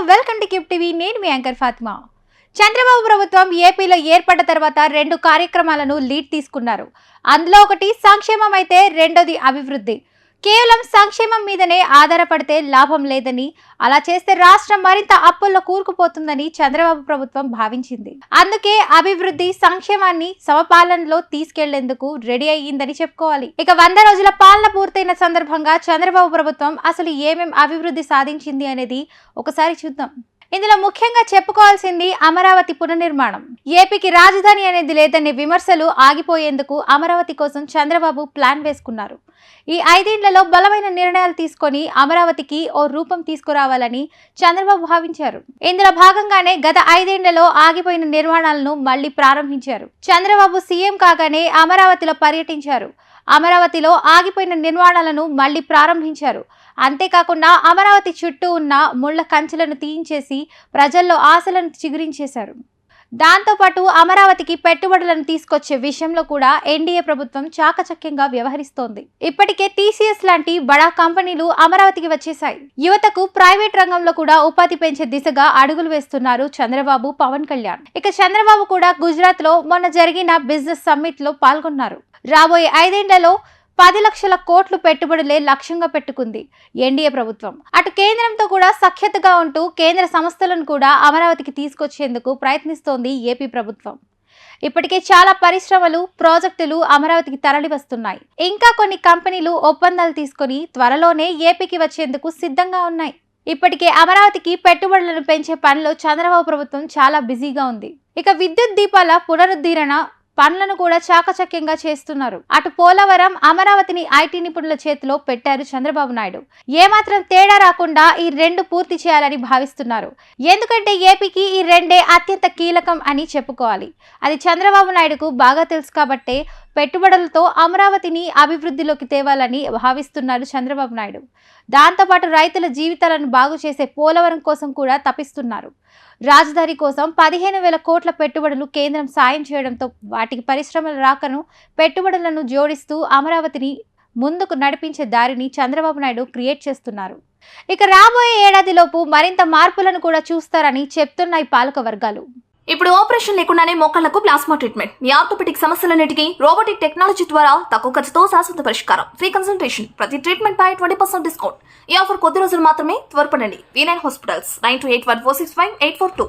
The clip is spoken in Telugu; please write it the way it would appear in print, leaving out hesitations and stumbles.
Welcome to keep TV. నేను మీ యాంకర్ ఫాతిమా. చంద్రబాబు ప్రభుత్వం ఏపీలో ఏర్పడ్డ తర్వాత 2 కార్యక్రమాలను లీడ్ తీసుకున్నారు. అందులో ఒకటి సంక్షేమం అయితే రెండోది అభివృద్ధి. కేవలం సంక్షేమం మీదనే ఆధారపడితే లాభం లేదని, అలా చేస్తే రాష్ట్రం మరింత అప్పుల్లో కూరుకుపోతుందని చంద్రబాబు ప్రభుత్వం భావించింది. అందుకే అభివృద్ధి సంక్షేమాన్ని సమపాలనలో తీసుకెళ్లేందుకు రెడీ అయ్యిందని చెప్పుకోవాలి. ఇక 100 రోజుల పాలన పూర్తయిన సందర్భంగా చంద్రబాబు ప్రభుత్వం అసలు ఏమేం అభివృద్ధి సాధించింది అనేది ఒకసారి చూద్దాం. ఇందులో ముఖ్యంగా చెప్పుకోవాల్సింది అమరావతి పునర్నిర్మాణం. ఏపీకి రాజధాని అనేది లేదనే విమర్శలు ఆగిపోయేందుకు అమరావతి కోసం చంద్రబాబు ప్లాన్ వేసుకున్నారు. ఈ 5 ఏళ్లలో బలమైన నిర్ణయాలు తీసుకొని అమరావతికి ఓ రూపం తీసుకురావాలని చంద్రబాబు భావించారు. ఇందులో భాగంగానే గత 5 ఏళ్లలో ఆగిపోయిన నిర్మాణాలను మళ్లీ ప్రారంభించారు. చంద్రబాబు సీఎం కాగానే అమరావతిలో పర్యటించారు. అమరావతిలో ఆగిపోయిన నిర్మాణాలను మళ్లీ ప్రారంభించారు. అంతేకాకుండా అమరావతి చుట్టూ ఉన్న ముళ్ల కంచెలను తీయించేసి ప్రజల్లో ఆశలను చిగురించేశారు. దాంతోపాటు అమరావతికి పెట్టుబడులను తీసుకొచ్చే విషయంలో కూడా ఎన్డీఏ ప్రభుత్వం చాకచక్యంగా వ్యవహరిస్తోంది. ఇప్పటికే టీసీఎస్ లాంటి బడా కంపెనీలు అమరావతికి వచ్చేశాయి. యువతకు ప్రైవేట్ రంగంలో కూడా ఉపాధి పెంచే దిశగా అడుగులు వేస్తున్నారు చంద్రబాబు, పవన్ కళ్యాణ్. ఇక చంద్రబాబు కూడా గుజరాత్ లో మొన్న జరిగిన బిజినెస్ సమ్మిట్ లో పాల్గొన్నారు. రాబోయే 5 ఏళ్లలో 10 లక్షల కోట్లు పెట్టుబడులే లక్ష్యంగా పెట్టుకుంది ఎన్డీఏ ప్రభుత్వం. అటు కేంద్రంతో కూడా సఖ్యతగా ఉంటూ కేంద్ర సంస్థలను కూడా అమరావతికి తీసుకొచ్చేందుకు ప్రయత్నిస్తోంది ఏపీ ప్రభుత్వం. ఇప్పటికే చాలా పరిశ్రమలు, ప్రాజెక్టులు అమరావతికి తరలి వస్తున్నాయి. ఇంకా కొన్ని కంపెనీలు ఒప్పందాలు తీసుకుని త్వరలోనే ఏపీకి వచ్చేందుకు సిద్ధంగా ఉన్నాయి. ఇప్పటికే అమరావతికి పెట్టుబడులను పెంచే పనిలో చంద్రబాబు ప్రభుత్వం చాలా బిజీగా ఉంది. ఇక విద్యుత్ దీపాల పునరుద్ధరణ పనులను కూడా చాకచక్యంగా చేస్తున్నారు. అటు పోలవరం, అమరావతిని ఐటీ నిపుణుల చేతిలో పెట్టారు చంద్రబాబు నాయుడు. ఏమాత్రం తేడా రాకుండా ఈ 2 పూర్తి చేయాలని భావిస్తున్నారు. ఎందుకంటే ఏపీకి ఈ 2 అత్యంత కీలకం అని చెప్పుకోవాలి. అది చంద్రబాబు నాయుడుకు బాగా తెలుసు కాబట్టే పెట్టుబడులతో అమరావతిని అభివృద్ధిలోకి తేవాలని భావిస్తున్నారు చంద్రబాబు నాయుడు. దాంతోపాటు రైతుల జీవితాలను బాగు చేసే పోలవరం కోసం కూడా తపిస్తున్నారు. రాజధాని కోసం 15,000 కోట్ల పెట్టుబడులు కేంద్రం సాయం చేయడంతో వాటికి పరిశ్రమల రాకను, పెట్టుబడులను జోడిస్తూ అమరావతిని ముందుకు నడిపించే దారిని చంద్రబాబు నాయుడు క్రియేట్ చేస్తున్నారు. ఇక రాబోయే ఏడాదిలోపు మరింత మార్పులను కూడా చూస్తారని చెప్తున్నాయి పాలక వర్గాలు. ఇప్పుడు ఆపరేషన్ లేకుండానే మోకాళ్లకు ప్లాస్మా ట్రీట్మెంట్. మీ ఆర్థోపెటిక్ సమస్యలన్నిటికీ రోబోటిక్ టెక్నాలజీ ద్వారా తక్కువ ఖర్చుతో శాశ్వత పరిష్కారం. Free consultation. ప్రతి ట్రీట్మెంట్ పై 20% డిస్కౌంట్. ఈ ఆఫర్ కొద్ది రోజులు మాత్రమే. త్వరపడండి. V9 hospitals 9281465842.